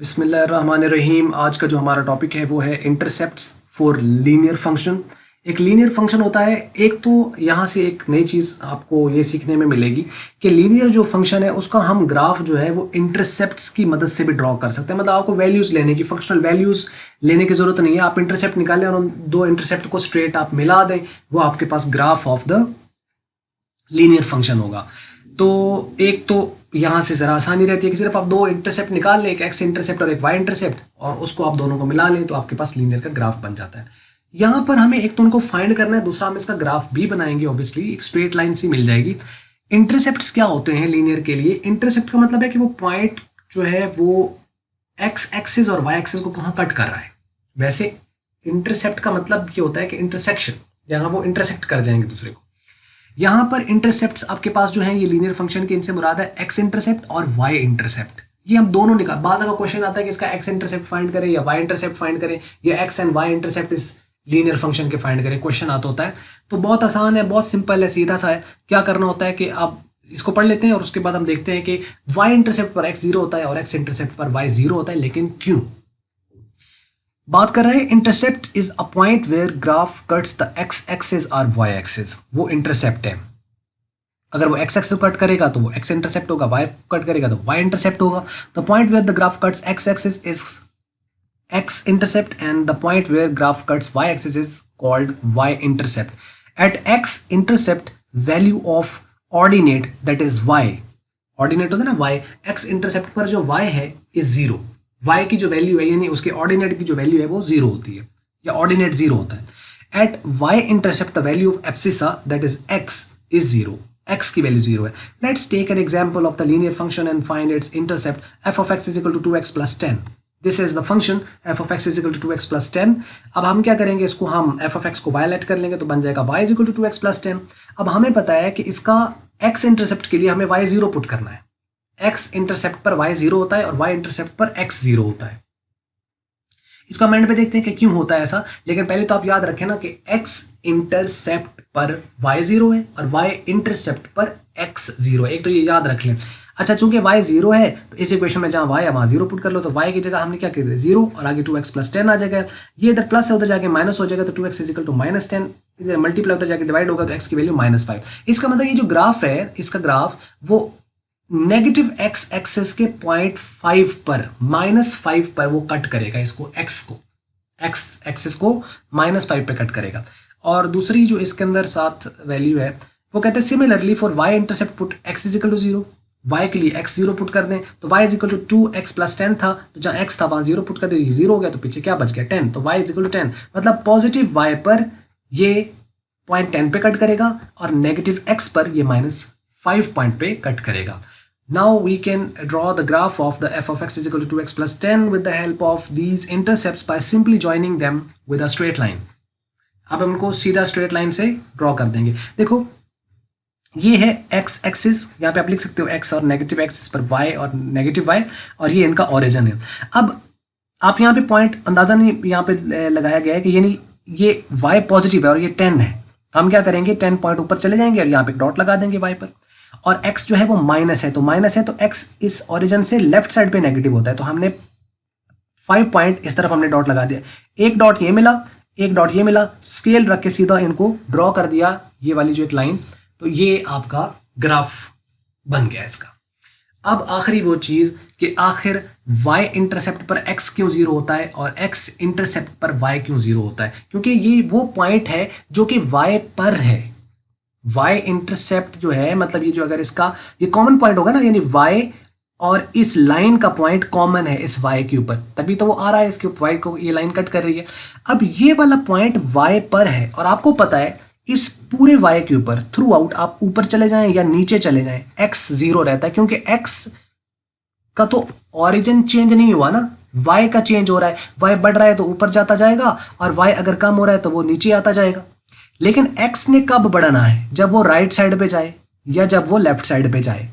बिस्मिल्लाहिर्रहमानिर्रहीम। आज का जो हमारा टॉपिक है वो है इंटरसेप्ट्स फॉर लीनियर फंक्शन। एक लीनियर फंक्शन होता है, एक तो यहाँ से एक नई चीज़ आपको ये सीखने में मिलेगी कि लीनियर जो फंक्शन है उसका हम ग्राफ जो है वो इंटरसेप्ट्स की मदद से भी ड्रॉ कर सकते हैं। मतलब आपको वैल्यूज़ लेने की, फंक्शनल वैल्यूज़ लेने की ज़रूरत नहीं है। आप इंटरसेप्ट निकालें और उन दो इंटरसेप्ट को स्ट्रेट आप मिला दें, वो आपके पास graph of the linear function होगा। तो एक तो यहाँ से ज़रा आसानी रहती है कि सिर्फ आप दो इंटरसेप्ट निकाल लें, एक एक्स इंटरसेप्ट और एक वाई इंटरसेप्ट, और उसको आप दोनों को मिला लें तो आपके पास लीनियर का ग्राफ बन जाता है। यहाँ पर हमें एक तो उनको फाइंड करना है, दूसरा हम इसका ग्राफ भी बनाएंगे। ऑब्वियसली एक स्ट्रेट लाइन सी मिल जाएगी। इंटरसेप्ट्स क्या होते हैं लीनियर के लिए? इंटरसेप्ट का मतलब है कि वो पॉइंट जो है वो एक्स एक्सिस और वाई एक्सिस को कहाँ कट कर रहा है। वैसे इंटरसेप्ट का मतलब ये होता है कि इंटरसेक्शन, यहाँ वो इंटरसेक्ट कर जाएंगे दूसरे को। यहाँ पर इंटरसेप्ट्स आपके पास जो है ये लीनियर फंक्शन के, इनसे मुराद है एक्स इंटरसेप्ट और वाई इंटरसेप्ट। ये हम दोनों निकाल, बाज़ अगर क्वेश्चन आता है कि इसका एक्स इंटरसेप्ट फाइंड करें या वाई इंटरसेप्ट फाइंड करें या एक्स एंड वाई इंटरसेप्ट इस लीनियर फंक्शन के फाइंड करें, क्वेश्चन आता होता है। तो बहुत आसान है, बहुत सिंपल है, सीधा सा है। क्या करना होता है कि आप इसको पढ़ लेते हैं और उसके बाद हम देखते हैं कि वाई इंटरसेप्ट पर एक्स जीरो होता है और एक्स इंटरसेप्ट पर वाई जीरो होता है, लेकिन क्यों? बात कर रहे हैं intercept is a point where graph cuts the X axis और वाई एक्सिस। वो इंटरसेप्ट है। अगर वो एक्स एक्सिस को कट करेगा तो वो एक्स इंटरसेप्ट होगा, वाई कट करेगा तो वाई इंटरसेप्ट होगा। The point where the graph cuts X axis is X intercept and the point where graph cuts Y axis is called Y intercept. At X intercept value of ordinate that is Y, ordinate होता है ना Y, x intercept पर जो Y है is zero. Y की जो value है यानी उसके ऑर्डिनेट की जो वैल्यू है वो जीरो होती है या ऑर्डिनेट जीरो होता है। At Y intercept the value of abscissa that is X is zero, X की वैल्यू जीरो है। Let's take an example of the linear function and find its intercept F of X is equal to 2x plus 10। This is the function F of X is equal to 2x plus 10। अब हम क्या करेंगे, इसको हम F of X को वायलेट कर लेंगे तो बन जाएगा y is equal to 2x plus 10। अब हमें पता है कि इसका एक्स इंटरसेप्ट के लिए हमें y जीरो पुट करना है। एक्स इंटरसेप्ट पर y जीरो होता है और y इंटरसेप्ट पर x जीरो होता है। इसको हम एंड पे देखते हैं कि क्यों होता है ऐसा, लेकिन पहले तो आप याद रखें ना कि x इंटरसेप्ट पर y जीरो है और y इंटरसेप्ट पर x जीरो है। एक तो ये याद रख लें। अच्छा, चूंकि y जीरो है तो इस इक्वेशन में जहां y है वहां जीरो पुट कर लो, तो y की जगह हमने क्या कर दिया जीरो और आगे 2x प्लस 10 आ जाएगा। ये इधर प्लस है उधर जाके माइनस हो जाएगा, तो 2x is equal to minus 10, इधर मल्टीप्लाई उधर जाके डिवाइड होगा तो x की वैल्यू -5। इसका मतलब ये जो ग्राफ है, इसका ग्राफ वो नेगेटिव एक्स एक्सेस के 0.5 पर, -5 पर वो कट करेगा इसको, एक्स को, एक्स एक्सेस को -5 पे कट करेगा। और दूसरी जो इसके अंदर साथ वैल्यू है वो कहते हैं similarly for Y intercept put X is equal to zero. Y के लिए एक्स जीरो पुट कर दें तो Y is equal to 2x plus 10 था, तो जहाँ एक्स था वहाँ जीरो पुट कर दें, जीरो हो गया तो पीछे क्या बच गया 10, तो वाई इज इक्वल टू 10। मतलब पॉजिटिव वाई पर ये 0.10 पे कट करेगा और नेगेटिव एक्स पर ये -5 पॉइंट पे कट करेगा। Now we can draw the graph of the f of x is equal to 2x plus 10 with the help of these intercepts by simply joining them with a straight line. अब हम इनको सीधा straight line से draw कर देंगे। देखो ये है x एक्सिस, यहाँ पे आप लिख सकते हो x और नेगेटिव एक्सिस पर y और नेगेटिव y, और ये इनका ओरिजिन है। अब आप यहाँ पे पॉइंट अंदाजा नहीं यहाँ पे लगाया गया है कि यानी ये y पॉजिटिव है और ये 10 है, तो हम क्या करेंगे 10 पॉइंट ऊपर चले जाएंगे और यहाँ पे डॉट लगा देंगे y पर। और x जो है वो माइनस है, तो माइनस है तो x इस ओरिजिन से लेफ्ट साइड पे नेगेटिव होता है, तो हमने 5 पॉइंट इस तरफ हमने डॉट लगा दिया। एक डॉट ये मिला, एक डॉट ये मिला, स्केल रख के सीधा इनको ड्रॉ कर दिया, ये वाली जो एक लाइन, तो ये आपका ग्राफ बन गया इसका। अब आखिरी वो चीज़ कि आखिर y इंटरसेप्ट पर x क्यों जीरो होता है और x इंटरसेप्ट पर y क्यों जीरो होता है, क्योंकि ये वो पॉइंट है जो कि y पर है। y इंटरसेप्ट जो है, मतलब ये जो अगर इसका ये कॉमन पॉइंट होगा ना, यानी y और इस लाइन का पॉइंट कॉमन है इस y के ऊपर, तभी तो वो आ रहा है इसके y को, ये लाइन कट कर रही है। अब ये वाला पॉइंट y पर है और आपको पता है इस पूरे y के ऊपर थ्रू आउट आप ऊपर चले जाएं या नीचे चले जाएं x जीरो रहता है, क्योंकि x का तो ऑरिजिन चेंज नहीं हुआ ना, y का चेंज हो रहा है। y बढ़ रहा है तो ऊपर जाता जाएगा और y अगर कम हो रहा है तो वो नीचे आता जाएगा। लेकिन x ने कब बढ़ना है, जब वो राइट साइड पे जाए या जब वो लेफ्ट साइड पे जाए।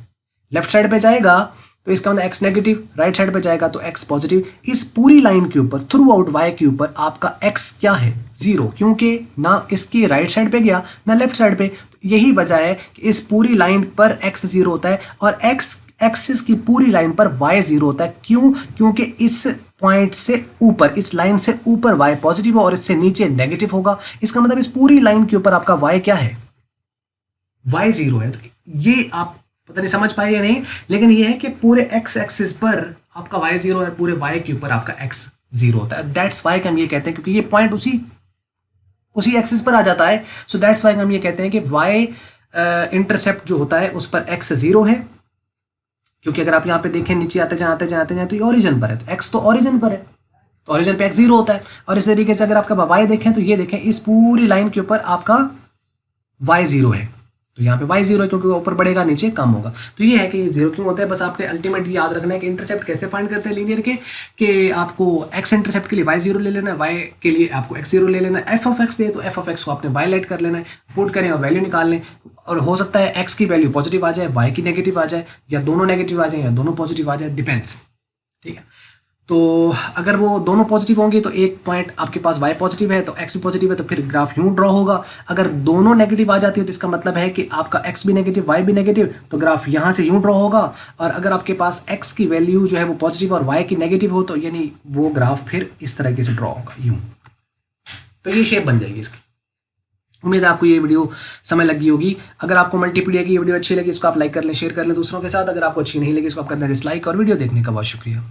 लेफ्ट साइड पे जाएगा तो इसका मतलब x नेगेटिव, राइट साइड पे जाएगा तो x पॉजिटिव। इस पूरी लाइन के ऊपर थ्रू आउट y के ऊपर आपका x क्या है, जीरो, क्योंकि ना इसकी राइट साइड पे गया ना लेफ्ट साइड पे। तो यही वजह है कि इस पूरी लाइन पर x जीरो होता है और x एक्सिस की पूरी लाइन पर y जीरो होता है। क्यों? क्योंकि इस पॉइंट से ऊपर, इस लाइन से ऊपर y पॉजिटिव और इससे नीचे नेगेटिव होगा। इसका मतलब इस पूरी लाइन के ऊपर आपका y क्या है? y जीरो है। तो ये आप पता नहीं समझ पाए या नहीं, लेकिन ये है कि पूरे x एक्सिस पर आपका y जीरो है, पूरे y के ऊपर आपका x जीरो होता है। दैट्स वाई हम ये कहते हैं, क्योंकि ये पॉइंट उसी एक्सिस पर आ जाता है। सो दैट्स वाई हम ये कहते हैं कि y इंटरसेप्ट जो होता है उस पर x जीरो है। क्योंकि अगर आप यहाँ पे देखें, नीचे आते जाए तो ये ओरिजिन पर है, तो x तो ओरिजिन पर है, तो ओरिजिन पे x जीरो होता है। और इस तरीके से अगर आपका y देखें तो ये देखें, इस पूरी लाइन के ऊपर आपका y जीरो है, तो यहाँ पे y जीरो है क्योंकि ऊपर बढ़ेगा नीचे कम होगा। तो ये है कि जीरो क्यों होता है। बस आपने अल्टीमेटली याद रखना है कि इंटरसेप्ट कैसे फाइंड करते हैं लीनियर के, कि आपको x इंटरसेप्ट के लिए y जीरो ले लेना है, y के लिए आपको x जीरो ले लेना है। f ऑफ x दे तो f ऑफ x को आपने y लेट कर लेना है, पुट करें और वैल्यू निकाल लें। और हो सकता है x की वैल्यू पॉजिटिव आ जाए, y की नेगेटिव आ जाए, या दोनों नेगेटिव आ जाए, या दोनों पॉजिटिव आ जाए, डिपेंड्स। ठीक है, तो अगर वो दोनों पॉजिटिव होंगे तो एक पॉइंट आपके पास y पॉजिटिव है तो x भी पॉजिटिव है, तो फिर ग्राफ यूं ड्रॉ होगा। अगर दोनों नेगेटिव आ जाती है तो इसका मतलब है कि आपका x भी नेगेटिव y भी नेगेटिव, तो ग्राफ यहाँ से यूं ड्रॉ होगा। और अगर आपके पास x की वैल्यू जो है वो पॉजिटिव और y की नेगेटिव हो, तो यानी वो ग्राफ फिर इस तरीके से ड्रॉ होगा यूं, तो ये शेप बन जाएगी इसकी। उम्मीद है आपको ये वीडियो समझ लगी होगी। अगर आपको मल्टीपीडिया की ये वीडियो अच्छी लगी, इसको आप लाइक कर लें, शेयर कर लें दूसरों के साथ। अगर आपको अच्छी नहीं लगी, इसको आप कर दें डिसलाइक। और वीडियो देखने का बहुत शुक्रिया।